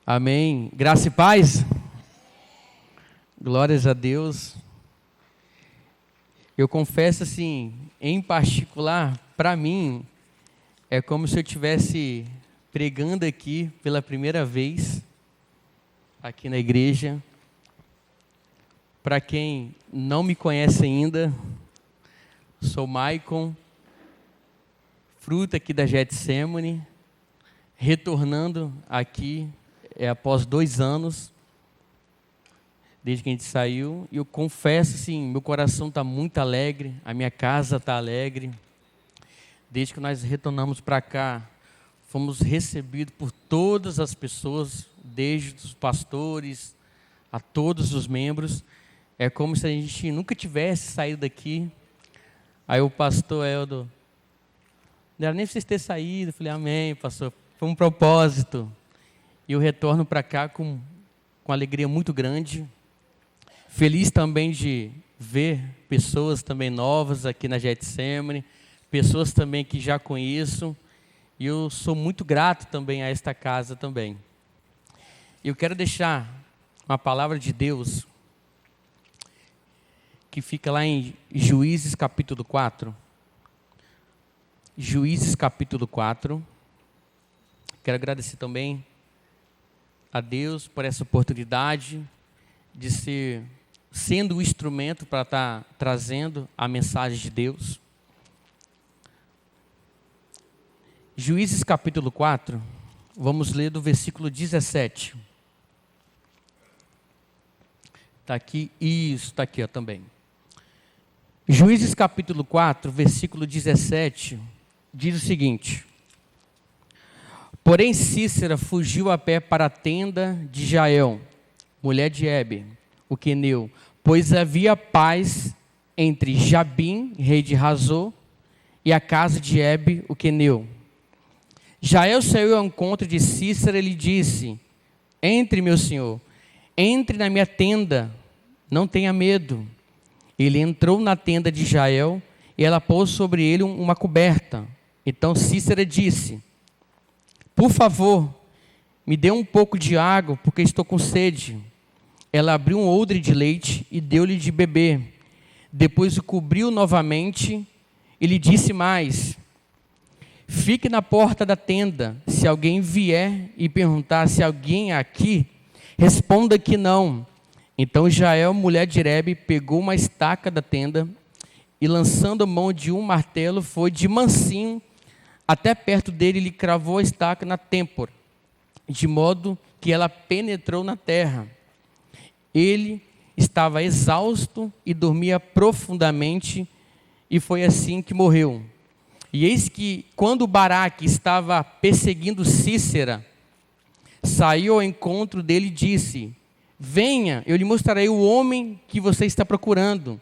Amém. Graça e paz. Glórias a Deus. Eu confesso assim, em particular, para mim, é como se eu estivesse pregando aqui pela primeira vez, aqui na igreja. Para quem não me conhece ainda, sou Maicon, fruto aqui da Getsemane, retornando aqui após 2 anos, desde que a gente saiu, e eu confesso assim, meu coração está muito alegre, a minha casa está alegre. Desde que nós retornamos para cá, fomos recebidos por todas as pessoas, desde os pastores a todos os membros. É como se a gente nunca tivesse saído daqui. Aí o pastor Eldo, não era nem para vocês terem saído. Eu falei, amém, pastor, foi um propósito. E eu retorno para cá com alegria muito grande. Feliz também de ver pessoas também novas aqui na Getsemane, pessoas também que já conheço. E eu sou muito grato também a esta casa também. Eu quero deixar uma palavra de Deus que fica lá em Juízes capítulo 4. Juízes capítulo 4. Quero agradecer também a Deus por essa oportunidade de sendo o instrumento para estar trazendo a mensagem de Deus. Juízes capítulo 4, vamos ler do versículo 17. Está aqui, isso, está aqui também. Juízes capítulo 4, versículo 17, diz o seguinte: Porém Cícera fugiu a pé para a tenda de Jael, mulher de Heber, o queneu, pois havia paz entre Jabim, rei de Hazor, e a casa de Heber, o queneu. Jael saiu ao encontro de Cícera e lhe disse: Entre, meu senhor, entre na minha tenda, não tenha medo. Ele entrou na tenda de Jael e ela pôs sobre ele uma coberta. Então Cícera disse: Por favor, me dê um pouco de água, porque estou com sede. Ela abriu um odre de leite e deu-lhe de beber. Depois o cobriu novamente e lhe disse mais: Fique na porta da tenda. Se alguém vier e perguntar se alguém é aqui, responda que não. Então Jael, mulher de Heber, pegou uma estaca da tenda e, lançando a mão de um martelo, foi de mansinho até perto dele e lhe cravou a estaca na têmpora, de modo que ela penetrou na terra. Ele estava exausto e dormia profundamente, e foi assim que morreu. E eis que, quando Baraque estava perseguindo Cícera, saiu ao encontro dele e disse: Venha, eu lhe mostrarei o homem que você está procurando.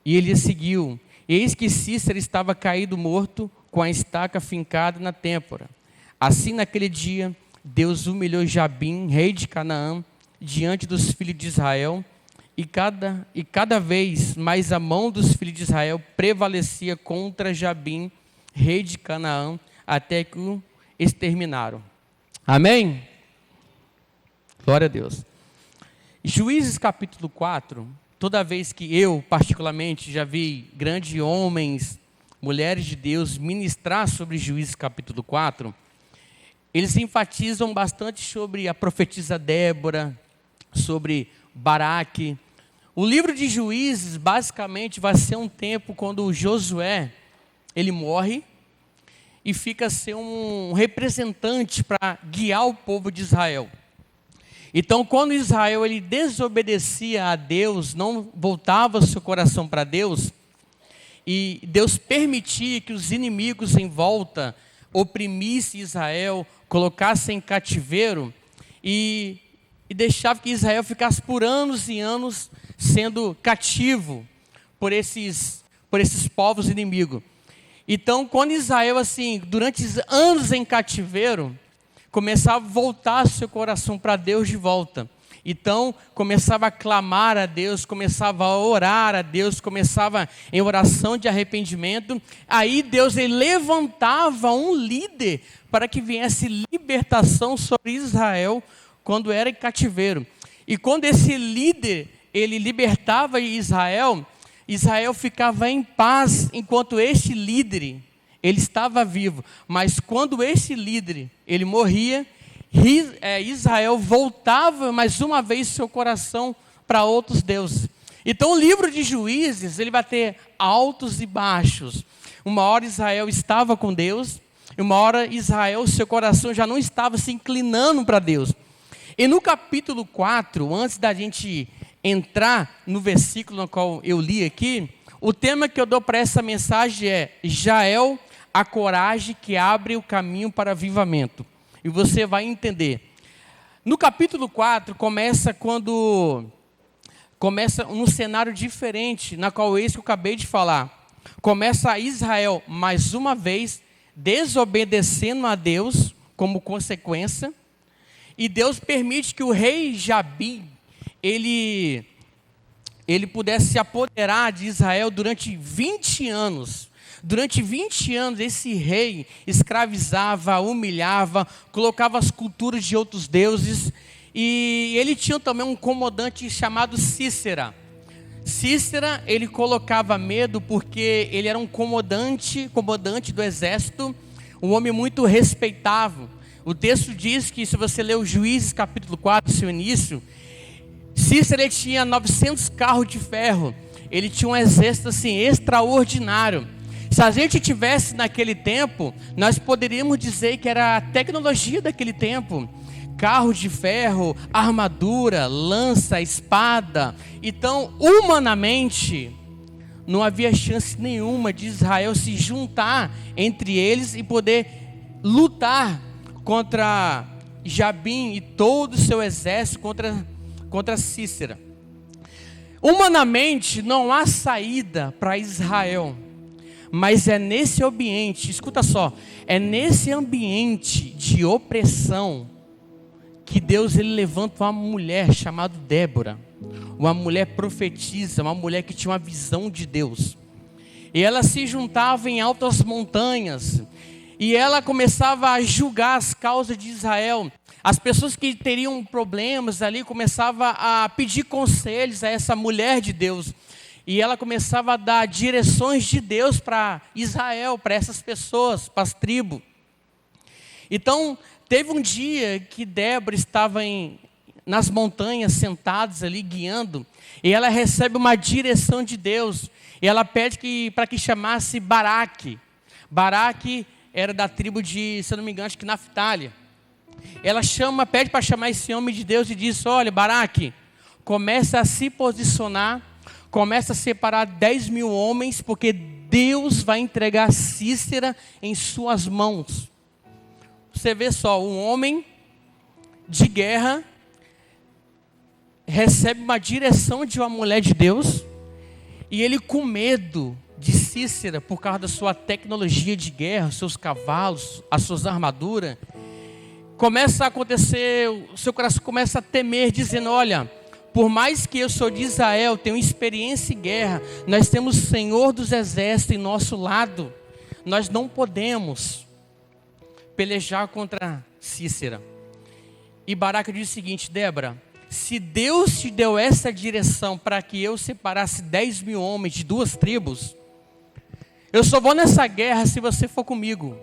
E ele a seguiu. Eis que Cícera estava caído morto, com a estaca fincada na têmpora. Assim, naquele dia, Deus humilhou Jabim, rei de Canaã, diante dos filhos de Israel, e cada vez mais a mão dos filhos de Israel prevalecia contra Jabim, rei de Canaã, até que o exterminaram. Amém? Glória a Deus. Juízes capítulo 4, toda vez que eu, particularmente, já vi grandes homens, mulheres de Deus ministrar sobre Juízes capítulo 4, eles enfatizam bastante sobre a profetisa Débora, sobre Baraque. O livro de Juízes, basicamente, vai ser um tempo quando Josué, ele morre e fica a ser um representante para guiar o povo de Israel. Então, quando Israel ele desobedecia a Deus, não voltava seu coração para Deus, e Deus permitia que os inimigos em volta oprimissem Israel, colocassem em cativeiro, e deixava que Israel ficasse por anos e anos sendo cativo por esses povos inimigos. Então, quando Israel, assim, durante anos em cativeiro, começava a voltar seu coração para Deus de volta. Então, começava a clamar a Deus, começava a orar a Deus, começava em oração de arrependimento. Aí Deus ele levantava um líder para que viesse libertação sobre Israel, quando era em cativeiro. E quando esse líder, ele libertava Israel, Israel ficava em paz enquanto este líder, ele estava vivo. Mas quando esse líder, ele morria, Israel voltava mais uma vez seu coração para outros deuses. Então o livro de Juízes, ele vai ter altos e baixos. Uma hora Israel estava com Deus, e uma hora Israel, seu coração já não estava se inclinando para Deus. E no capítulo 4, antes da gente entrar no versículo no qual eu li aqui, o tema que eu dou para essa mensagem é Jael, a coragem que abre o caminho para avivamento. E você vai entender. No capítulo 4, começa num cenário diferente, na qual é isso que eu acabei de falar. Começa Israel, mais uma vez, desobedecendo a Deus, como consequência. E Deus permite que o rei Jabim, ele pudesse se apoderar de Israel durante 20 anos. Durante 20 anos, esse rei escravizava, humilhava, colocava as culturas de outros deuses. E ele tinha também um comandante chamado Cícera. Cícera, ele colocava medo porque ele era um comandante do exército, um homem muito respeitável. O texto diz que, se você ler o Juízes capítulo 4, seu início, Cícera tinha 900 carros de ferro. Ele tinha um exército assim, extraordinário. Se a gente tivesse naquele tempo, nós poderíamos dizer que era a tecnologia daquele tempo. Carros de ferro, armadura, lança, espada. Então, humanamente, não havia chance nenhuma de Israel se juntar entre eles e poder lutar contra Jabim e todo o seu exército, contra Cícera. Humanamente, não há saída para Israel. Mas é nesse ambiente, escuta só, é nesse ambiente de opressão que Deus ele levanta uma mulher chamada Débora, uma mulher profetisa, uma mulher que tinha uma visão de Deus. E ela se juntava em altas montanhas, e ela começava a julgar as causas de Israel. As pessoas que teriam problemas ali começavam a pedir conselhos a essa mulher de Deus. E ela começava a dar direções de Deus para Israel, para essas pessoas, para as tribos. Então, teve um dia que Débora estava nas montanhas, sentadas ali, guiando, e ela recebe uma direção de Deus, e ela pede para que chamasse Baraque. Baraque era da tribo de, se eu não me engano, acho que Naftali. Ela pede para chamar esse homem de Deus e diz: olha, Baraque, começa a se posicionar, começa a separar 10 mil homens, porque Deus vai entregar Cícera em suas mãos. Você vê só, um homem de guerra recebe uma direção de uma mulher de Deus, e ele, com medo de Cícera, por causa da sua tecnologia de guerra, seus cavalos, as suas armaduras, começa a acontecer, o seu coração começa a temer, dizendo: olha, por mais que eu sou de Israel, tenho experiência em guerra, nós temos o Senhor dos Exércitos em nosso lado, nós não podemos pelejar contra Cícera. E Baraque diz o seguinte: Débora, se Deus te deu essa direção para que eu separasse 10 mil homens de duas tribos, eu só vou nessa guerra se você for comigo.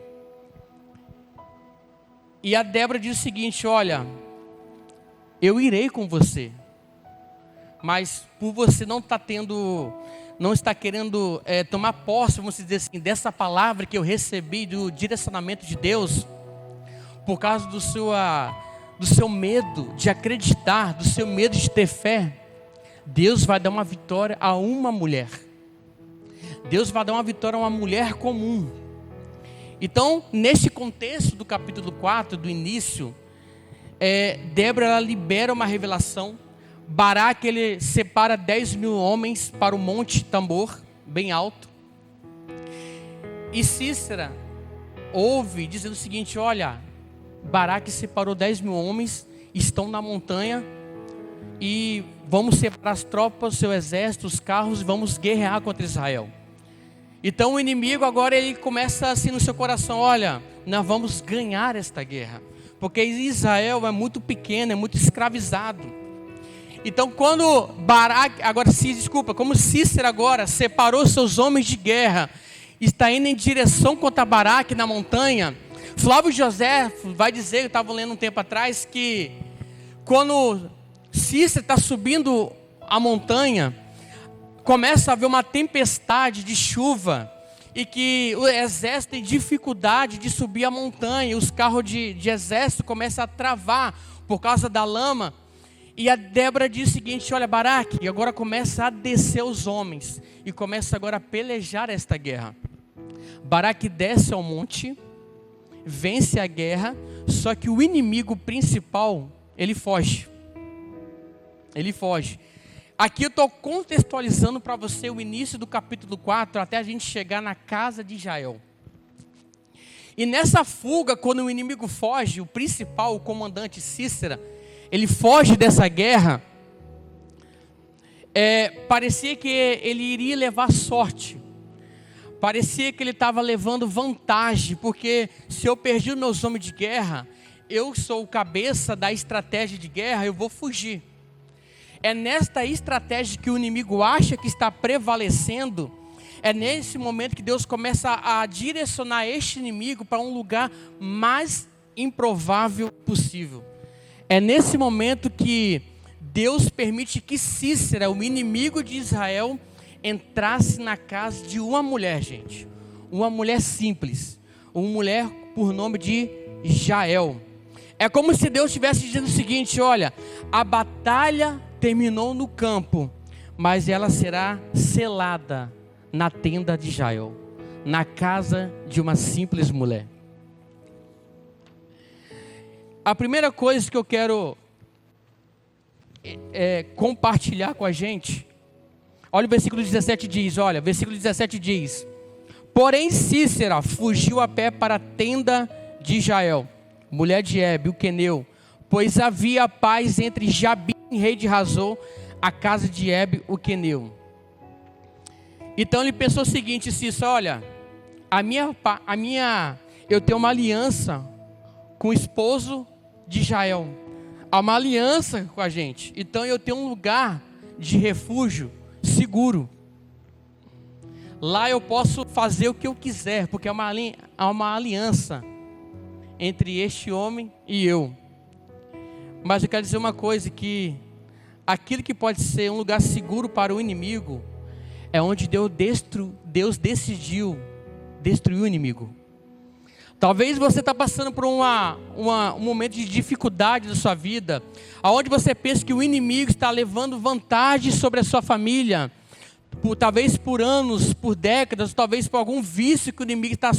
E a Débora diz o seguinte: olha, eu irei com você, mas por você não está querendo tomar posse, vamos dizer assim, dessa palavra que eu recebi do direcionamento de Deus, por causa do seu medo de acreditar, do seu medo de ter fé, Deus vai dar uma vitória a uma mulher. Deus vai dar uma vitória a uma mulher comum. Então, neste contexto do capítulo 4, do início, Débora ela libera uma revelação. Baraque ele separa 10 mil homens para o Monte Tambor, bem alto. E Cícera ouve dizendo o seguinte: olha, Baraque separou 10 mil homens, estão na montanha, e vamos separar as tropas, o seu exército, os carros, e vamos guerrear contra Israel. Então o inimigo agora ele começa assim no seu coração: olha, nós vamos ganhar esta guerra, porque Israel é muito pequeno, é muito escravizado. Então quando como Cícera agora separou seus homens de guerra, está indo em direção contra Baraque na montanha, Flávio José vai dizer, eu estava lendo um tempo atrás, que quando Cícera está subindo a montanha, começa a haver uma tempestade de chuva, e que o exército tem dificuldade de subir a montanha, os carros de exército começam a travar por causa da lama, e a Débora diz o seguinte: olha, Baraque, agora começa a descer os homens, e começa agora a pelejar esta guerra. Baraque desce ao monte, vence a guerra, só que o inimigo principal, ele foge. Ele foge. Aqui eu estou contextualizando para você o início do capítulo 4, até a gente chegar na casa de Jael. E nessa fuga, quando o inimigo foge, o principal, o comandante Cícera, ele foge dessa guerra, parecia que ele iria levar sorte. Parecia que ele estava levando vantagem, porque se eu perdi os meus homens de guerra, eu sou o cabeça da estratégia de guerra, eu vou fugir. É nesta estratégia que o inimigo acha que está prevalecendo, é nesse momento que Deus começa a direcionar este inimigo para um lugar mais improvável possível. É nesse momento que Deus permite que Cícera, o inimigo de Israel, entrasse na casa de uma mulher, gente. Uma mulher simples. Uma mulher por nome de Jael. É como se Deus estivesse dizendo o seguinte: olha, a batalha terminou no campo, mas ela será selada na tenda de Jael, na casa de uma simples mulher. A primeira coisa que eu quero compartilhar com a gente, olha o versículo 17 diz, porém Cícera fugiu a pé para a tenda de Jael, mulher de Hebe, o queneu, pois havia paz entre Jabim, rei de Razor, a casa de Hebe, o queneu. Então ele pensou o seguinte: Cícera, olha, eu tenho uma aliança com o esposo de Jael, há uma aliança com a gente, então eu tenho um lugar de refúgio seguro. Lá eu posso fazer o que eu quiser, porque há uma aliança entre este homem e eu. Mas eu quero dizer uma coisa, que aquilo que pode ser um lugar seguro para o inimigo, é onde Deus decidiu destruir o inimigo. Talvez você está passando por um momento de dificuldade da sua vida, onde você pensa que o inimigo está levando vantagem sobre a sua família, talvez por anos, por décadas, talvez por algum vício que o inimigo está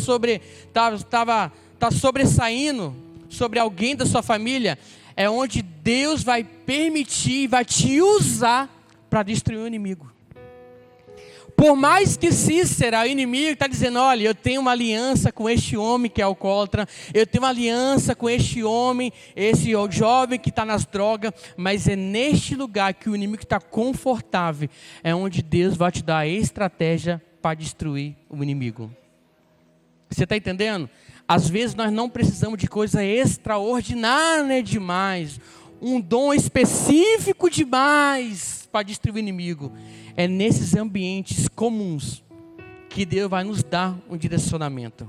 sobressaindo sobre alguém da sua família. É onde Deus vai permitir, vai te usar para destruir o inimigo. Por mais que Cícera, o inimigo, está dizendo: olha, eu tenho uma aliança com este homem que é alcoólatra, eu tenho uma aliança com este homem, esse jovem que está nas drogas, mas é neste lugar que o inimigo está confortável, é onde Deus vai te dar a estratégia para destruir o inimigo. Você está entendendo? Às vezes nós não precisamos de coisa extraordinária demais, um dom específico demais para destruir o inimigo. É nesses ambientes comuns que Deus vai nos dar um direcionamento.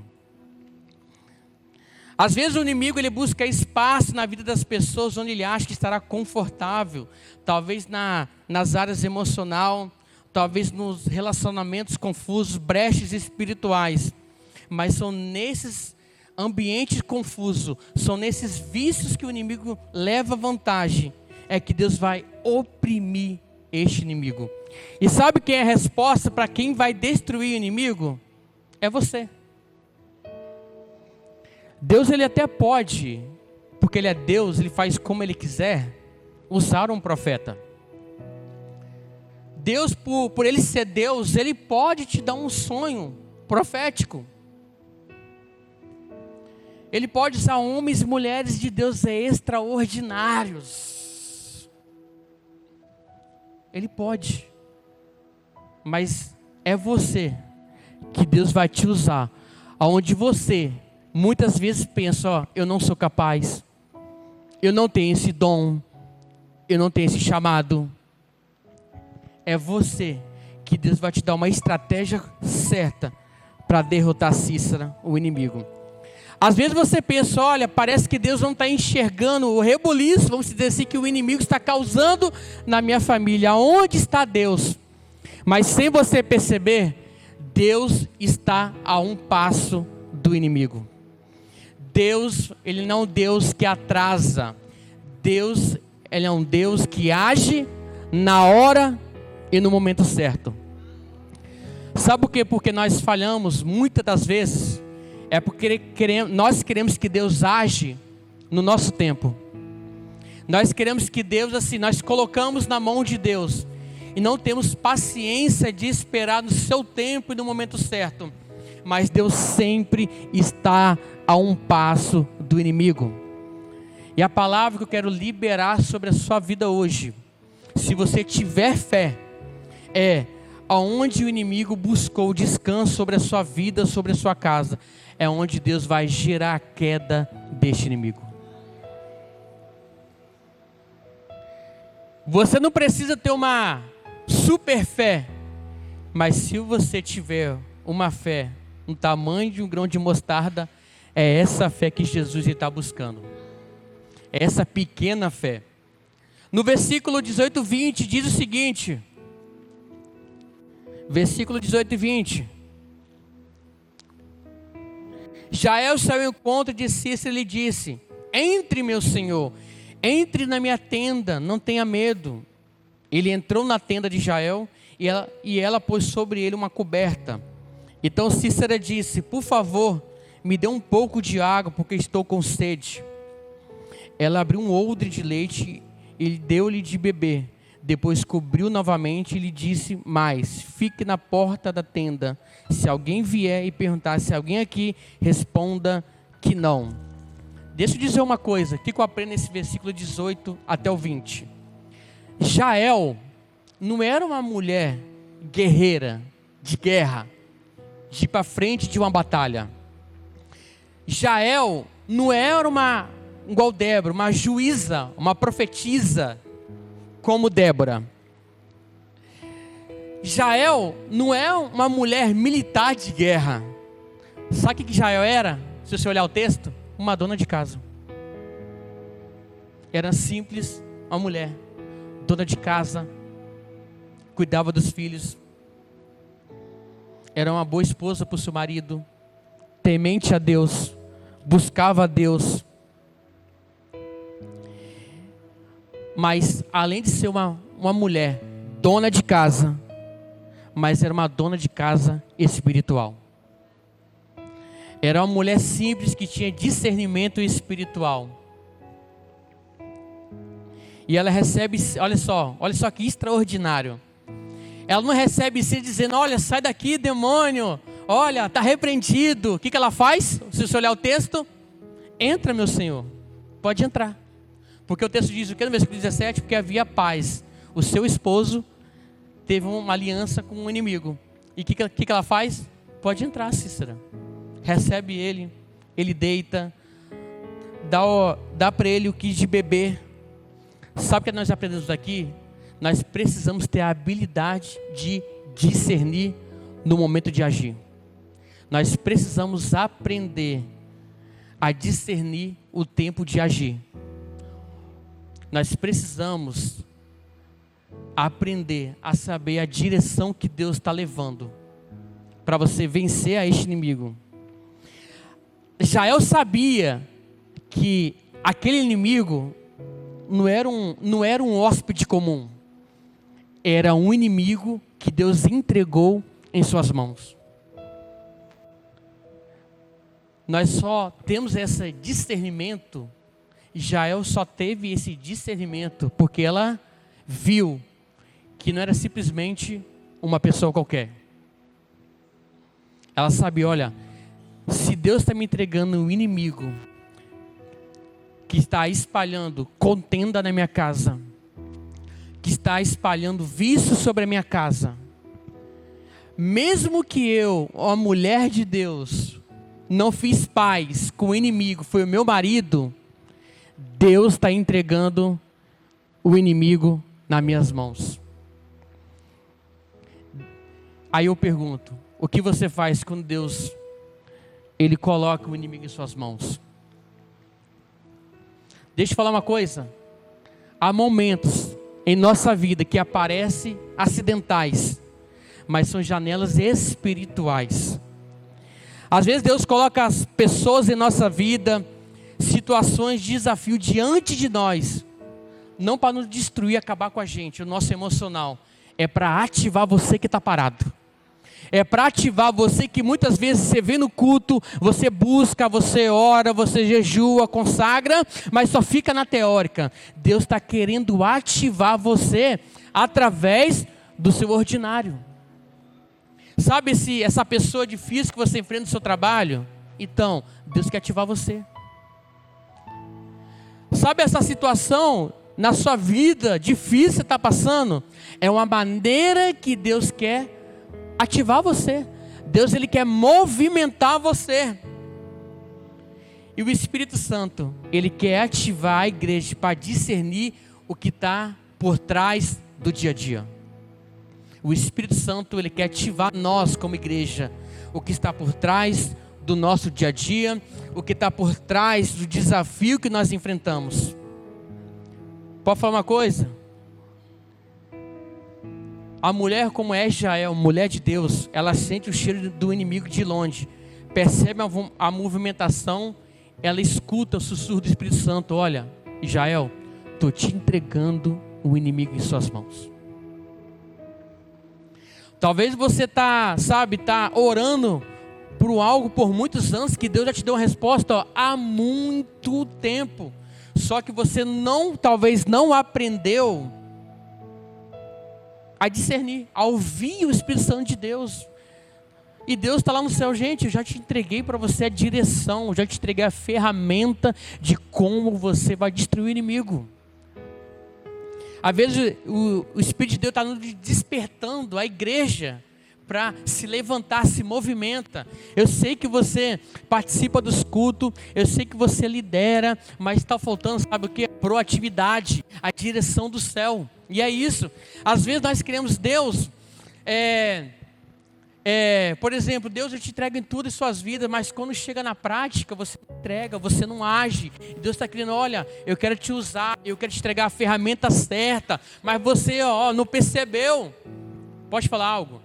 Às vezes o inimigo ele busca espaço na vida das pessoas onde ele acha que estará confortável, talvez nas áreas emocional, talvez nos relacionamentos confusos, brechas espirituais, mas são nesses ambientes confusos, são nesses vícios que o inimigo leva vantagem, é que Deus vai oprimir este inimigo. E sabe quem é a resposta para quem vai destruir o inimigo? É você. Deus ele até pode, porque ele é Deus, ele faz como ele quiser, usar um profeta. Deus, por ele ser Deus, ele pode te dar um sonho profético. Ele pode usar homens e mulheres de Deus extraordinários. Ele pode. Mas é você que Deus vai te usar, aonde você muitas vezes pensa: ó, eu não sou capaz, eu não tenho esse dom, eu não tenho esse chamado. É você que Deus vai te dar uma estratégia certa para derrotar Cícera, o inimigo. Às vezes você pensa, olha, parece que Deus não está enxergando o rebuliço, vamos dizer assim, que o inimigo está causando na minha família. Onde está Deus? Mas sem você perceber, Deus está a um passo do inimigo. Deus, Ele não é um Deus que atrasa. Deus, Ele é um Deus que age na hora e no momento certo. Sabe por quê? Porque nós falhamos muitas das vezes. É porque nós queremos que Deus age no nosso tempo. Nós queremos que Deus, assim, nós colocamos na mão de Deus. E não temos paciência de esperar no seu tempo e no momento certo. Mas Deus sempre está a um passo do inimigo. E a palavra que eu quero liberar sobre a sua vida hoje, se você tiver fé, é aonde o inimigo buscou descanso sobre a sua vida, sobre a sua casa, é onde Deus vai gerar a queda deste inimigo. Você não precisa ter uma super fé, mas se você tiver uma fé no tamanho de um grão de mostarda, é essa fé que Jesus está buscando. É essa pequena fé. No versículo 18 e 20 diz o seguinte, versículo 18 e 20. Jael saiu ao encontro de Cícera e lhe disse: entre, meu senhor, entre na minha tenda, não tenha medo. Ele entrou na tenda de Jael e ela pôs sobre ele uma coberta. Então Cícera disse: por favor, me dê um pouco de água, porque estou com sede. Ela abriu um odre de leite e deu-lhe de beber. Depois cobriu novamente e lhe disse mais: fique na porta da tenda. Se alguém vier e perguntar se alguém aqui, responda que não. Deixa eu dizer uma coisa, o que eu aprendo nesse versículo 18 até o 20. Jael não era uma mulher guerreira, de guerra, de ir para frente de uma batalha. Jael não era igual Débora, uma juíza, uma profetisa, como Débora. Jael não é uma mulher militar de guerra. Sabe o que Jael era? Se você olhar o texto, uma dona de casa. Era simples, uma mulher, dona de casa, cuidava dos filhos, era uma boa esposa para o seu marido, temente a Deus, buscava a Deus. Mas além de ser uma mulher dona de casa, mas era uma dona de casa espiritual. Era uma mulher simples que tinha discernimento espiritual. E ela recebe, olha só que extraordinário. Ela não recebe se dizendo: olha, sai daqui, demônio, olha, está repreendido. O que ela faz? Se você olhar o texto, entra, meu senhor, pode entrar. Porque o texto diz o que no versículo 17? Porque havia paz. O seu esposo teve uma aliança com um inimigo. E o que ela faz? Pode entrar, Cícera. Recebe ele deita, dá para ele o que de beber. Sabe o que nós aprendemos aqui? Nós precisamos ter a habilidade de discernir no momento de agir. Nós precisamos aprender a discernir o tempo de agir. Nós precisamos aprender a saber a direção que Deus está levando para você vencer a este inimigo. Jael sabia que aquele inimigo não era um hóspede comum. Era um inimigo que Deus entregou em suas mãos. Nós só temos esse discernimento. Jael só teve esse discernimento porque ela viu que não era simplesmente uma pessoa qualquer. Ela sabia, olha, se Deus está me entregando um inimigo que está espalhando contenda na minha casa, que está espalhando vício sobre a minha casa, mesmo que eu, uma mulher de Deus, não fiz paz com o inimigo, foi o meu marido, Deus está entregando o inimigo nas minhas mãos. Aí eu pergunto, o que você faz quando Deus, Ele coloca o inimigo em suas mãos? Deixa eu falar uma coisa. Há momentos em nossa vida que aparecem acidentais, mas são janelas espirituais. Às vezes Deus coloca as pessoas em nossa vida, situações de desafio diante de nós, não para nos destruir, acabar com a gente, o nosso emocional. É para ativar você que está parado. É para ativar você que muitas vezes você vem no culto, você busca, você ora, você jejua, consagra, mas só fica na teórica. Deus está querendo ativar você através do seu ordinário. Sabe essa pessoa difícil que você enfrenta no seu trabalho? Então, Deus quer ativar você. Sabe essa situação na sua vida difícil que você está passando? É uma maneira que Deus quer ativar você. Deus, Ele quer movimentar você. E o Espírito Santo, Ele quer ativar a igreja para discernir o que está por trás do dia a dia. O Espírito Santo, Ele quer ativar nós como igreja, o que está por trás do nosso dia a dia, o que está por trás do desafio que nós enfrentamos. Pode falar uma coisa? A mulher como é Jael, mulher de Deus, ela sente o cheiro do inimigo de longe, percebe a movimentação, ela escuta o sussurro do Espírito Santo. Olha, Jael, estou te entregando o inimigo em suas mãos. Talvez você está orando por algo por muitos anos, que Deus já te deu uma resposta há muito tempo, só que você talvez não aprendeu a discernir, a ouvir o Espírito Santo de Deus. E Deus está lá no céu. Gente, eu já te entreguei para você a direção, eu já te entreguei a ferramenta de como você vai destruir o inimigo. Às vezes o Espírito de Deus está nos despertando, a igreja, para se levantar, se movimenta. Eu sei que você participa dos cultos, eu sei que você lidera, mas está faltando, sabe o que? Proatividade, a direção do céu. E é isso. Às vezes nós queremos Deus, por exemplo, Deus, eu te entrego em tudo em suas vidas, mas quando chega na prática, você entrega, você não age. E Deus está querendo, olha, eu quero te usar, eu quero te entregar a ferramenta certa, mas você, não percebeu. Pode falar algo?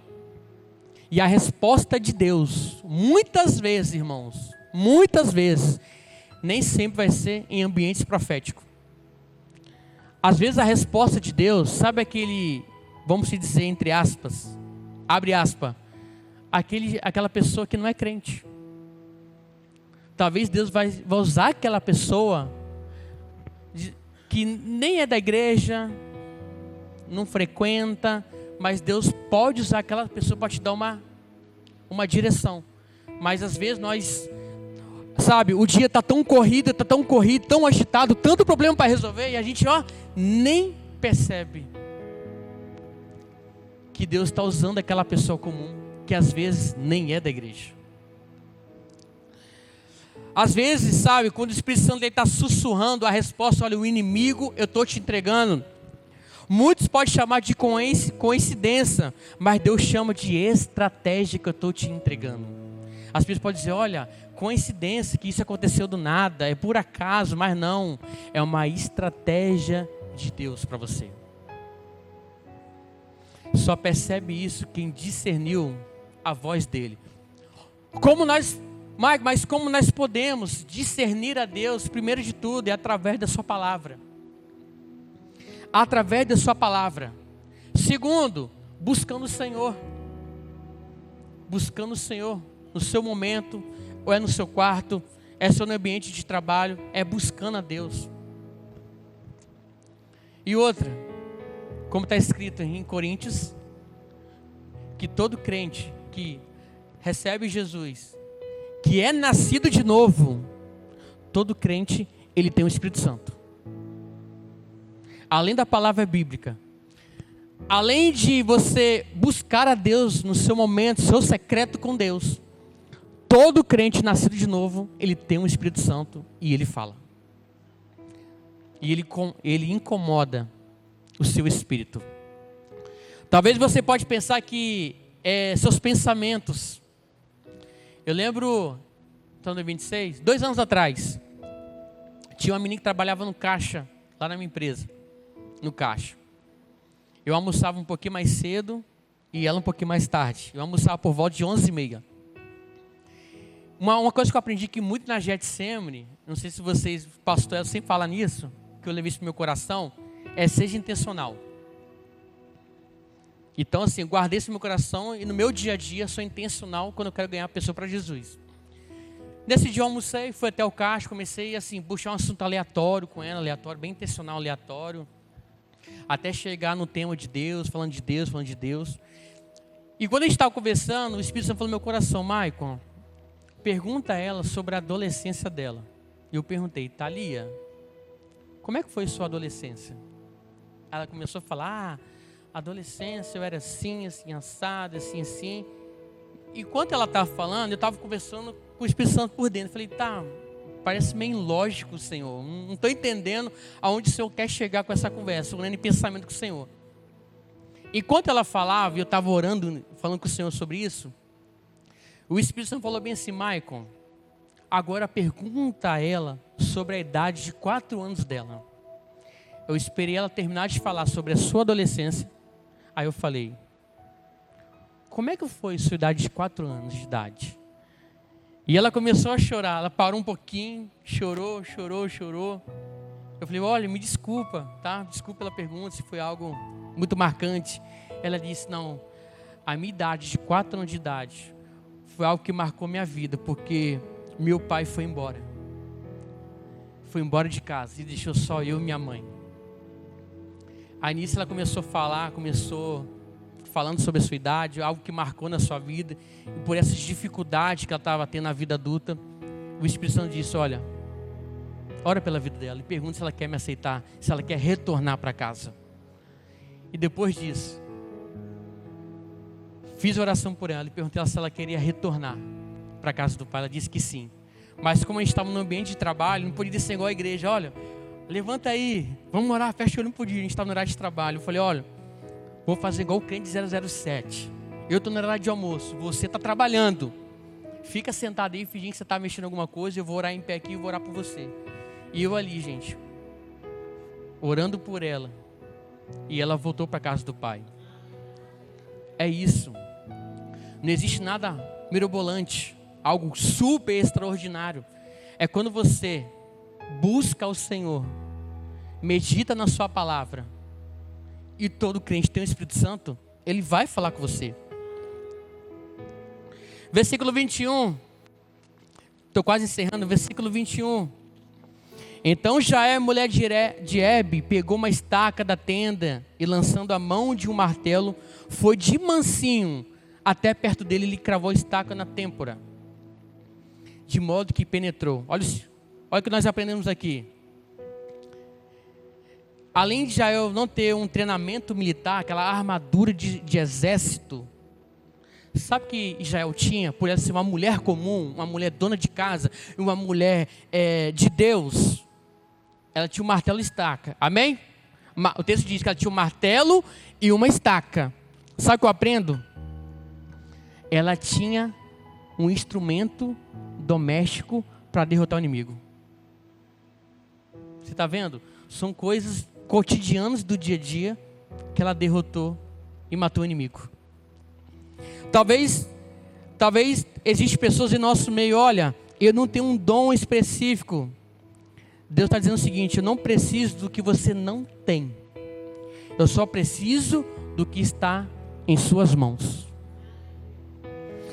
E a resposta de Deus, muitas vezes, irmãos, muitas vezes, nem sempre vai ser em ambientes proféticos. Às vezes a resposta de Deus, sabe aquele, vamos dizer entre aspas, abre aspas, aquela pessoa que não é crente. Talvez Deus vai usar aquela pessoa que nem é da igreja, não frequenta, mas Deus pode usar aquela pessoa para te dar uma direção. Mas às vezes nós, o dia está tão corrido, tão agitado, tanto problema para resolver, e a gente nem percebe que Deus está usando aquela pessoa comum, que às vezes nem é da igreja. Às vezes, quando o Espírito Santo está sussurrando a resposta, olha, o inimigo eu estou te entregando. Muitos podem chamar de coincidência, mas Deus chama de estratégia que eu estou te entregando. As pessoas podem dizer, olha, coincidência, que isso aconteceu do nada, é por acaso, mas não, é uma estratégia de Deus para você. Só percebe isso quem discerniu a voz dele. Mas como nós podemos discernir a Deus? Primeiro de tudo, é através da sua palavra. Através da sua palavra. Segundo, buscando o Senhor. Buscando o Senhor no seu momento, ou é no seu quarto, é só no ambiente de trabalho, é buscando a Deus. E outra, como está escrito em Coríntios, que todo crente que recebe Jesus, que é nascido de novo, todo crente, ele tem o Espírito Santo. Além da palavra bíblica, além de você buscar a Deus no seu momento, seu secreto com Deus, todo crente nascido de novo, ele tem um Espírito Santo e ele fala. e ele incomoda o seu espírito. Talvez você pode pensar que seus pensamentos. Eu lembro, então, 26, 2 anos atrás, tinha uma menina que trabalhava no caixa, lá na minha empresa, no caixa. Eu almoçava um pouquinho mais cedo e ela um pouquinho mais tarde. Eu almoçava por volta de 11h30. Uma coisa que eu aprendi que muito na Getsemane, não sei se vocês, pastor, eu sempre fala nisso, que eu levei isso para o meu coração, seja intencional. Então, assim, eu guardei isso no meu coração e no meu dia a dia sou intencional quando eu quero ganhar a pessoa para Jesus. Nesse dia eu almocei, fui até o caixa, comecei assim, puxar um assunto aleatório com ela, aleatório, bem intencional, aleatório, até chegar no tema de Deus, falando de Deus, falando de Deus. E quando a gente estava conversando, o Espírito Santo falou no meu coração: Maicon, pergunta a ela sobre a adolescência dela. E eu perguntei: Thalia, como é que foi sua adolescência? Ela começou a falar: adolescência, eu era assim, assim, assado, assim, assim. E enquanto ela estava falando, eu estava conversando com o Espírito Santo por dentro. Eu falei: tá, parece meio ilógico, Senhor. Não estou entendendo aonde o Senhor quer chegar com essa conversa, orando em pensamento com o Senhor. Enquanto ela falava, e eu estava orando, falando com o Senhor sobre isso, o Espírito Santo falou bem assim: Maicon, agora pergunta a ela sobre a idade de 4 anos dela. Eu esperei ela terminar de falar sobre a sua adolescência. Aí eu falei: como é que foi sua idade de 4 anos de idade? E ela começou a chorar. Ela parou um pouquinho, chorou. Eu falei: olha, me desculpa, tá? Desculpa pela pergunta, se foi algo muito marcante. Ela disse: não, a minha idade de 4 anos de idade foi algo que marcou minha vida, porque meu pai foi embora. Foi embora de casa e deixou só eu e minha mãe. Aí nisso ela começou a falar, falando sobre a sua idade, algo que marcou na sua vida, e por essas dificuldades que ela estava tendo na vida adulta, o Espírito Santo disse: olha, ora pela vida dela e pergunta se ela quer me aceitar, se ela quer retornar para casa. E depois disso, fiz oração por ela e perguntei se ela queria retornar para a casa do pai. Ela disse que sim. Mas como a gente estava no ambiente de trabalho, não podia ser igual a igreja: olha, levanta aí, vamos orar, fecha o olho, não podia, a gente estava no horário de trabalho. Eu falei: olha, vou fazer igual o crente 007. Eu estou no horário de almoço, você está trabalhando. Fica sentado aí, fingindo que você está mexendo em alguma coisa, eu vou orar em pé aqui e vou orar por você. E eu ali, gente, orando por ela. E ela voltou para a casa do pai. É isso. Não existe nada mirabolante, algo super extraordinário. É quando você busca o Senhor, medita na sua palavra, e todo crente tem o Espírito Santo, ele vai falar com você. Versículo 21. Estou quase encerrando. Versículo 21. Então Jael, mulher de Hebe, pegou uma estaca da tenda e, lançando a mão de um martelo, foi de mansinho até perto dele e lhe cravou a estaca na têmpora, de modo que penetrou. Olha o que nós aprendemos aqui. Além de Jael não ter um treinamento militar, aquela armadura de exército, sabe o que Jael tinha? Por ela ser uma mulher comum, uma mulher dona de casa, uma mulher de Deus, ela tinha um martelo e estaca. Amém? O texto diz que ela tinha um martelo e uma estaca. Sabe o que eu aprendo? Ela tinha um instrumento doméstico para derrotar o inimigo. Você está vendo? São coisas cotidianas do dia a dia que ela derrotou e matou o inimigo. Talvez existem pessoas em nosso meio: olha, eu não tenho um dom específico. Deus está dizendo o seguinte: eu não preciso do que você não tem, eu só preciso do que está em suas mãos.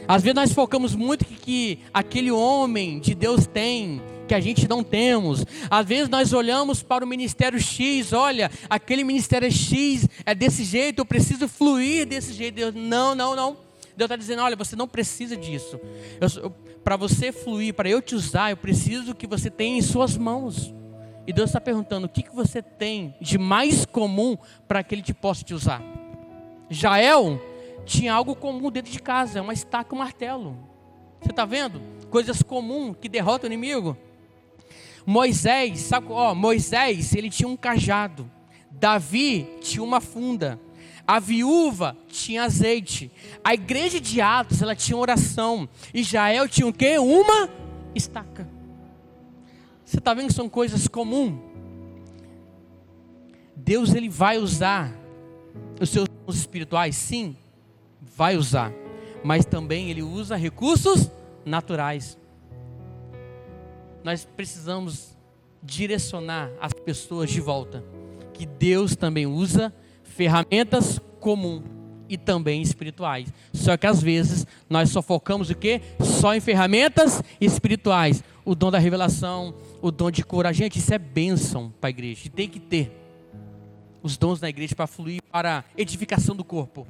Às vezes nós focamos muito que aquele homem de Deus tem, que a gente não temos. Às vezes nós olhamos para o ministério X: olha, aquele ministério X é desse jeito, eu preciso fluir desse jeito. Deus: não. Deus está dizendo: olha, você não precisa disso. Para você fluir, para eu te usar, eu preciso que você tenha em suas mãos. E Deus está perguntando: o que você tem de mais comum para que Ele possa te usar? Jael tinha algo comum dentro de casa: uma estaca e um martelo. Você está vendo? Coisas comuns que derrotam o inimigo. Moisés, sabe, Moisés, ele tinha um cajado. Davi tinha uma funda. A viúva tinha azeite. A igreja de Atos, ela tinha oração. Israel tinha o quê? Uma estaca. Você está vendo que são coisas comuns? Deus, ele vai usar os seus dons espirituais? Sim, vai usar. Mas também ele usa recursos naturais. Nós precisamos direcionar as pessoas de volta. Que Deus também usa ferramentas comuns e também espirituais. Só que às vezes nós só focamos o quê? Só em ferramentas espirituais. O dom da revelação, o dom de cura. Gente, isso é bênção para a igreja. Tem que ter os dons na igreja para fluir para a edificação do corpo.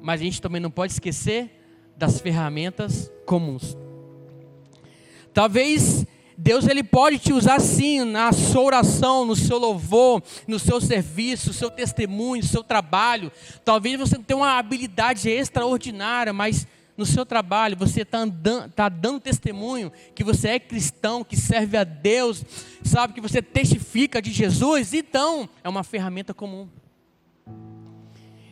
Mas a gente também não pode esquecer das ferramentas comuns. Talvez Deus, ele pode te usar sim na sua oração, no seu louvor, no seu serviço, no seu testemunho, no seu trabalho. Talvez você não tenha uma habilidade extraordinária, mas no seu trabalho você está dando testemunho que você é cristão, que serve a Deus, sabe, que você testifica de Jesus. Então, é uma ferramenta comum.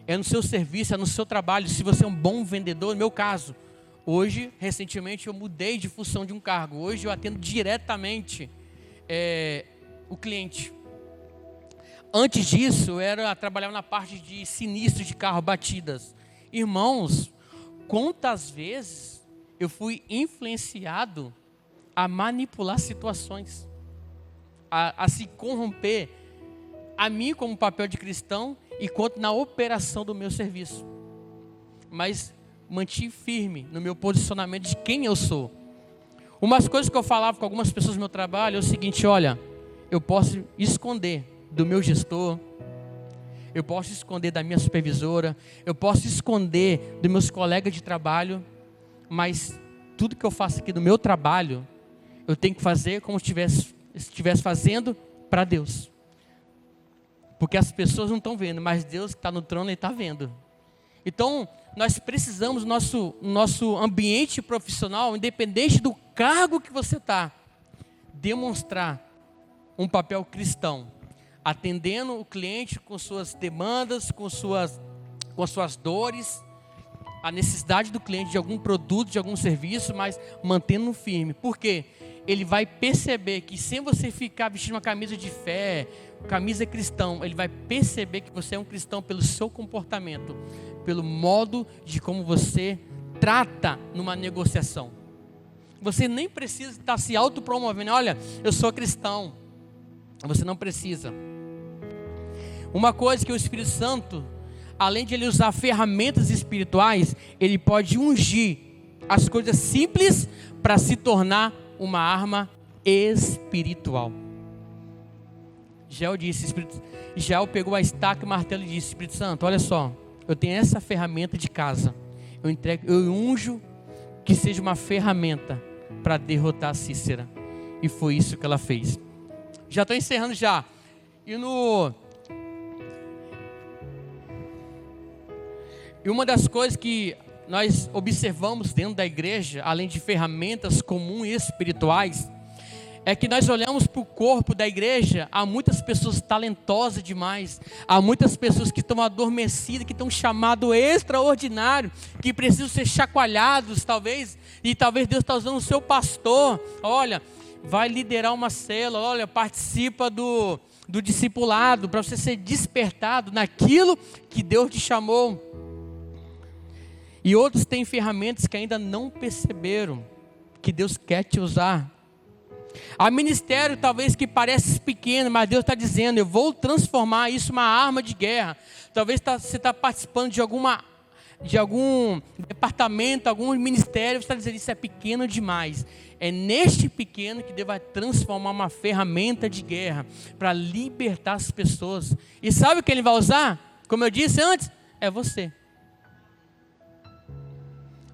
É no seu serviço, é no seu trabalho. Se você é um bom vendedor, no meu caso, hoje, recentemente, eu mudei de função de um cargo. Hoje eu atendo diretamente o cliente. Antes disso, eu trabalhava na parte de sinistros de carro, batidas. Irmãos, quantas vezes eu fui influenciado a manipular situações, a se corromper, a mim como papel de cristão, e quanto na operação do meu serviço. Mas mantive firme no meu posicionamento de quem eu sou. Umas coisas que eu falava com algumas pessoas no meu trabalho é o seguinte: olha, eu posso esconder do meu gestor, eu posso esconder da minha supervisora, eu posso esconder dos meus colegas de trabalho, mas tudo que eu faço aqui no meu trabalho, eu tenho que fazer como se estivesse fazendo para Deus. Porque as pessoas não estão vendo, mas Deus que está no trono, Ele está vendo. Então, nós precisamos, nosso ambiente profissional, independente do cargo que você está, demonstrar um papel cristão, atendendo o cliente com suas demandas, com suas dores, a necessidade do cliente de algum produto, de algum serviço, mas mantendo firme. Por quê? Ele vai perceber que sem você ficar vestindo uma camisa de fé, camisa cristão, ele vai perceber que você é um cristão pelo seu comportamento, pelo modo de como você trata numa negociação. Você nem precisa estar se autopromovendo. Olha, eu sou cristão. Você não precisa. Uma coisa que o Espírito Santo, além de ele usar ferramentas espirituais, ele pode ungir as coisas simples para se tornar uma arma espiritual. Jael pegou a estaca e o martelo e disse: Espírito Santo, olha só, eu tenho essa ferramenta de casa, eu unjo que seja uma ferramenta para derrotar Cícera. E foi isso que ela fez. Já estou encerrando já. E uma das coisas que nós observamos dentro da igreja, além de ferramentas comuns e espirituais, é que nós olhamos para o corpo da igreja, há muitas pessoas talentosas demais, há muitas pessoas que estão adormecidas, que estão chamados extraordinário, que precisam ser chacoalhados talvez, e talvez Deus está usando o seu pastor. Olha, vai liderar uma célula, olha, participa do discipulado, para você ser despertado naquilo que Deus te chamou. E outros têm ferramentas que ainda não perceberam que Deus quer te usar. Há ministério talvez que parece pequeno, mas Deus está dizendo: eu vou transformar isso numa arma de guerra. Talvez você está participando de algum departamento, algum ministério, você está dizendo: isso é pequeno demais. É neste pequeno que Deus vai transformar uma ferramenta de guerra para libertar as pessoas. E sabe o que Ele vai usar? Como eu disse antes, é você.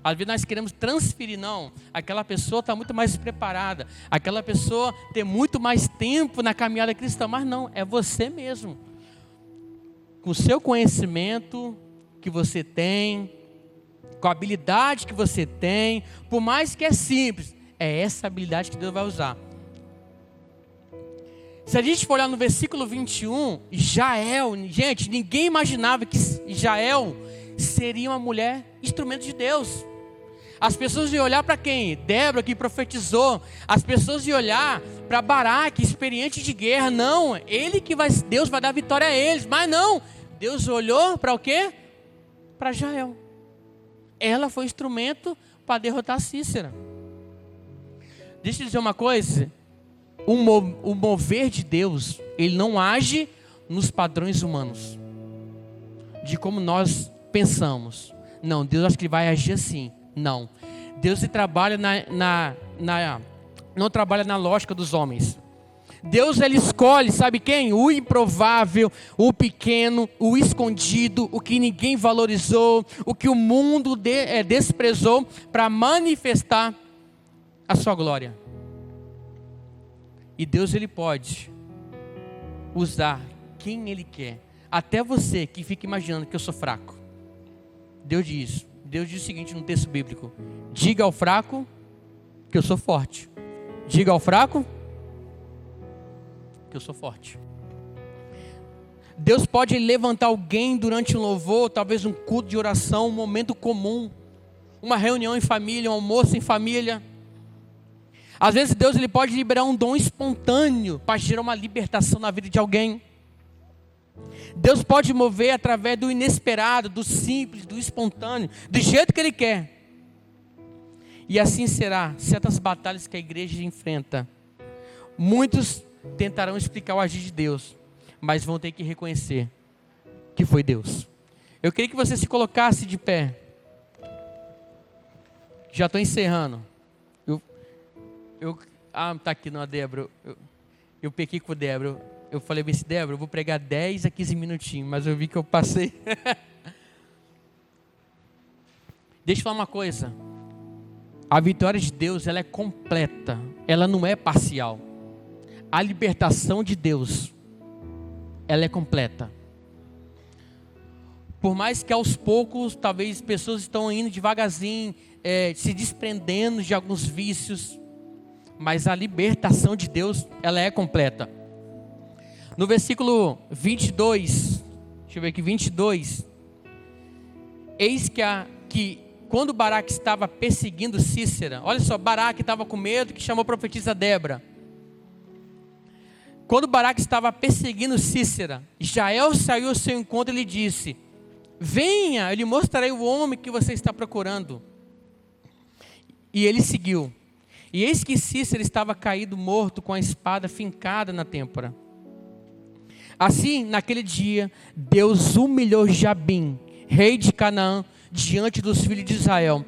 Às vezes nós queremos transferir, não, aquela pessoa está muito mais preparada, aquela pessoa tem muito mais tempo na caminhada cristã, mas não, é você mesmo, com o seu conhecimento que você tem, com a habilidade que você tem, por mais que é simples, é essa habilidade que Deus vai usar. Se a gente for olhar no versículo 21, Jael, gente, ninguém imaginava que Jael seria uma mulher instrumento de Deus. As pessoas iam olhar para quem? Débora, que profetizou. As pessoas iam olhar para Baraque, experiente de guerra. Não, Deus vai dar vitória a eles. Mas não, Deus olhou para o quê? Para Jael. Ela foi instrumento para derrotar Cícera. Deixa eu dizer uma coisa. O mover de Deus, ele não age nos padrões humanos, de como nós pensamos. Não, Deus acha que ele vai agir assim. Não. Deus ele trabalha não trabalha na lógica dos homens. Deus ele escolhe, sabe quem? O improvável, o pequeno, o escondido, o que ninguém valorizou, o que o mundo desprezou para manifestar a sua glória. E Deus ele pode usar quem ele quer. Até você que fica imaginando que eu sou fraco. Deus diz o seguinte no texto bíblico: diga ao fraco que eu sou forte. Diga ao fraco que eu sou forte. Deus pode levantar alguém durante um louvor, talvez um culto de oração, um momento comum, uma reunião em família, um almoço em família. Às vezes Deus ele pode liberar um dom espontâneo para gerar uma libertação na vida de alguém. Deus pode mover através do inesperado, do simples, do espontâneo, do jeito que Ele quer. E assim será certas batalhas que a igreja enfrenta. Muitos tentarão explicar o agir de Deus, mas vão ter que reconhecer que foi Deus. Eu queria que você se colocasse de pé. Já estou encerrando. Tá aqui não, Débora. Eu pequei com o Débora. Eu falei bem assim, Débora, eu vou pregar 10 a 15 minutinhos, mas eu vi que eu passei. Deixa eu falar uma coisa. A vitória de Deus, ela é completa. Ela não é parcial. A libertação de Deus, ela é completa. Por mais que aos poucos, talvez pessoas estão indo devagarzinho, se desprendendo de alguns vícios, mas a libertação de Deus, ela é completa. No versículo 22, deixa eu ver aqui, 22. Eis que quando Baraque estava perseguindo Cícera, olha só, Baraque estava com medo, que chamou a profetisa Débora. Quando Baraque estava perseguindo Cícera, Jael saiu ao seu encontro e lhe disse: venha, eu lhe mostrarei o homem que você está procurando. E ele seguiu. E eis que Cícera estava caído morto com a espada fincada na têmpora. Assim, naquele dia, Deus humilhou Jabim, rei de Canaã, diante dos filhos de Israel.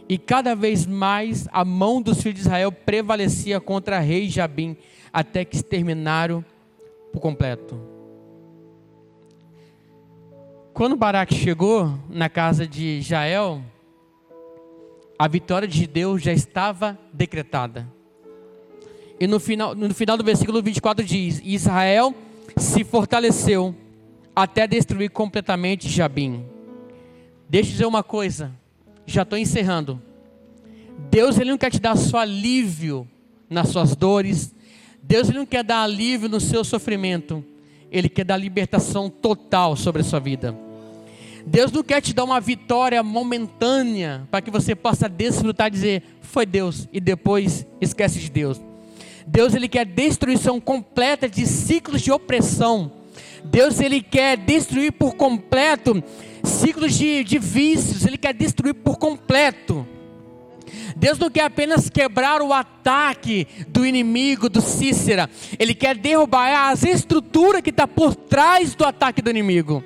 E cada vez mais a mão dos filhos de Israel prevalecia contra rei Jabim, até que exterminaram por completo. Quando Baraque chegou na casa de Jael, a vitória de Deus já estava decretada. E no final do versículo 24 diz: Israel se fortaleceu até destruir completamente Jabim. Deixa eu dizer uma coisa, já estou encerrando. Deus ele não quer te dar só alívio nas suas dores. Deus ele não quer dar alívio no seu sofrimento. Ele quer dar libertação total sobre a sua vida. Deus não quer te dar uma vitória momentânea para que você possa desfrutar e dizer: foi Deus, e depois esquece de Deus. Deus ele quer destruição completa de ciclos de opressão. Deus ele quer destruir por completo ciclos de vícios. Ele quer destruir por completo. Deus não quer apenas quebrar o ataque do inimigo, do Cícera. Ele quer derrubar as estruturas que estão por trás do ataque do inimigo.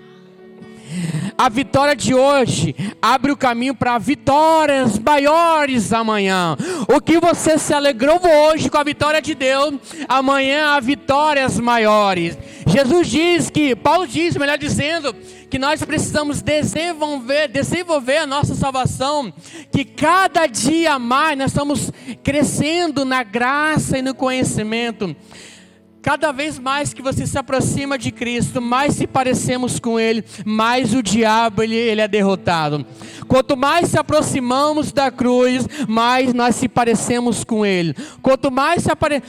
A vitória de hoje abre o caminho para vitórias maiores amanhã. O que você se alegrou hoje com a vitória de Deus, amanhã há vitórias maiores. Paulo diz, melhor dizendo, que nós precisamos desenvolver a nossa salvação, que cada dia mais nós estamos crescendo na graça e no conhecimento. Cada vez mais que você se aproxima de Cristo, mais se parecemos com Ele, mais o diabo ele é derrotado. Quanto mais se aproximamos da cruz, mais nós se parecemos com Ele. Quanto mais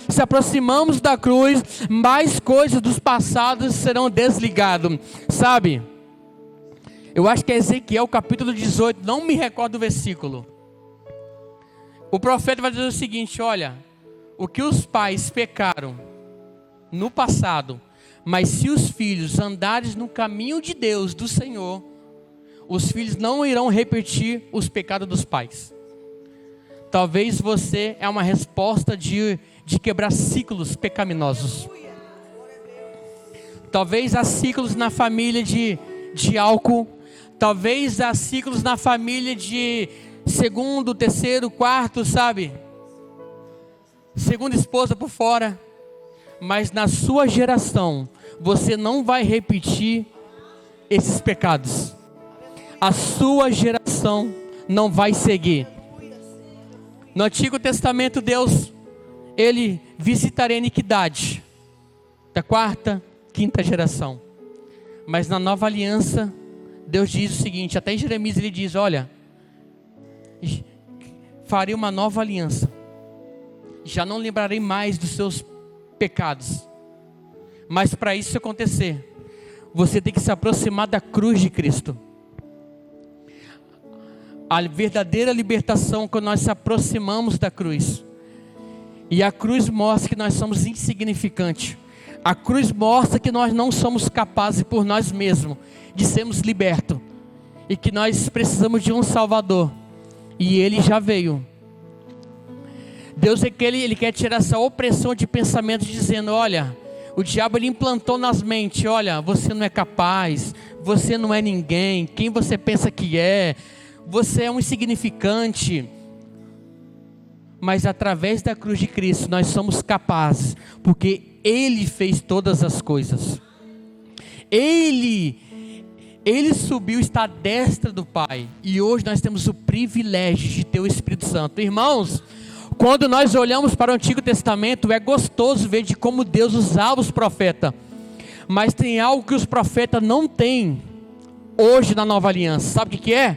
se aproximamos da cruz, mais coisas dos passados serão desligadas. Sabe? Eu acho que é Ezequiel capítulo 18, não me recordo do versículo. O profeta vai dizer o seguinte: olha, o que os pais pecaram no passado, mas se os filhos andarem no caminho de Deus, do Senhor, os filhos não irão repetir os pecados dos pais. Talvez você é uma resposta de quebrar ciclos pecaminosos. Talvez há ciclos na família de álcool. Talvez há ciclos na família de segundo, terceiro, quarto, sabe? Segunda esposa por fora. Mas na sua geração, você não vai repetir esses pecados. A sua geração não vai seguir. No Antigo Testamento, Deus, Ele visitaria a iniquidade da quarta, quinta geração. Mas na nova aliança, Deus diz o seguinte, até em Jeremias Ele diz, olha, farei uma nova aliança. Já não lembrarei mais dos seus pecados. Mas para isso acontecer, você tem que se aproximar da cruz de Cristo. A verdadeira libertação quando nós se aproximamos da cruz. E a cruz mostra que nós somos insignificantes. A cruz mostra que nós não somos capazes por nós mesmos de sermos libertos. E que nós precisamos de um Salvador. E Ele já veio. Deus é que Ele quer tirar essa opressão de pensamentos, dizendo, olha, o diabo ele implantou nas mentes, olha, você não é capaz, você não é ninguém, quem você pensa que é, você é um insignificante. Mas através da cruz de Cristo nós somos capazes, porque Ele fez todas as coisas. Ele subiu, está à destra do Pai, e hoje nós temos o privilégio de ter o Espírito Santo. Irmãos, quando nós olhamos para o Antigo Testamento, é gostoso ver de como Deus usava os profetas. Mas tem algo que os profetas não têm hoje na nova aliança. Sabe o que é?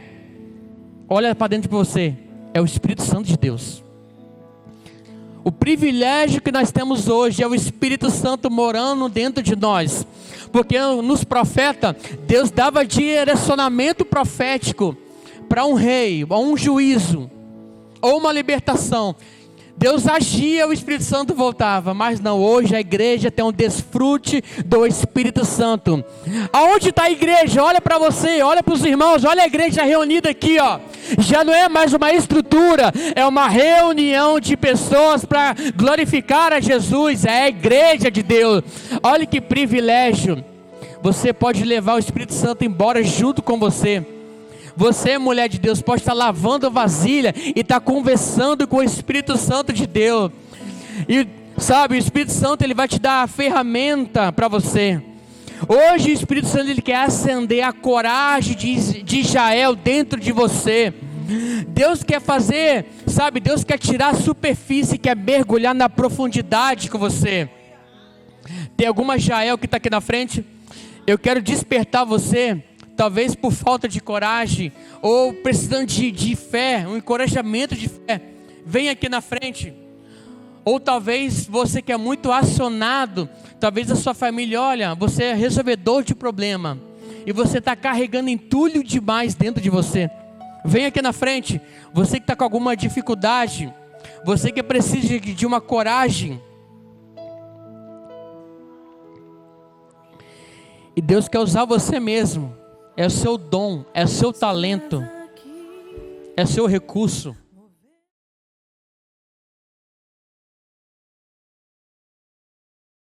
Olha para dentro de você. É o Espírito Santo de Deus. O privilégio que nós temos hoje é o Espírito Santo morando dentro de nós. Porque nos profetas, Deus dava direcionamento profético para um rei, a um juízo, ou uma libertação. Deus agia, o Espírito Santo voltava. Mas não, hoje a igreja tem um desfrute do Espírito Santo. Aonde está a igreja? Olha para você, olha para os irmãos, olha a igreja reunida aqui, ó. Já não é mais uma estrutura, é uma reunião de pessoas para glorificar a Jesus. É a igreja de Deus. Olha que privilégio. Você pode levar o Espírito Santo embora junto com você. Você, mulher de Deus, pode estar lavando vasilha e estar conversando com o Espírito Santo de Deus. E sabe, o Espírito Santo ele vai te dar a ferramenta para você. Hoje o Espírito Santo ele quer acender a coragem de Israel dentro de você. Deus quer fazer, sabe, Deus quer tirar a superfície, quer mergulhar na profundidade com você. Tem alguma Jael que está aqui na frente? Eu quero despertar você. Talvez por falta de coragem, ou precisando de fé, um encorajamento de fé, vem aqui na frente. Ou talvez você que é muito acionado, talvez a sua família, olha, você é resolvedor de problema, e você está carregando entulho demais dentro de você. Vem aqui na frente, você que está com alguma dificuldade, você que precisa de uma coragem. E Deus quer usar você mesmo. É o seu dom, é o seu talento, é o seu recurso.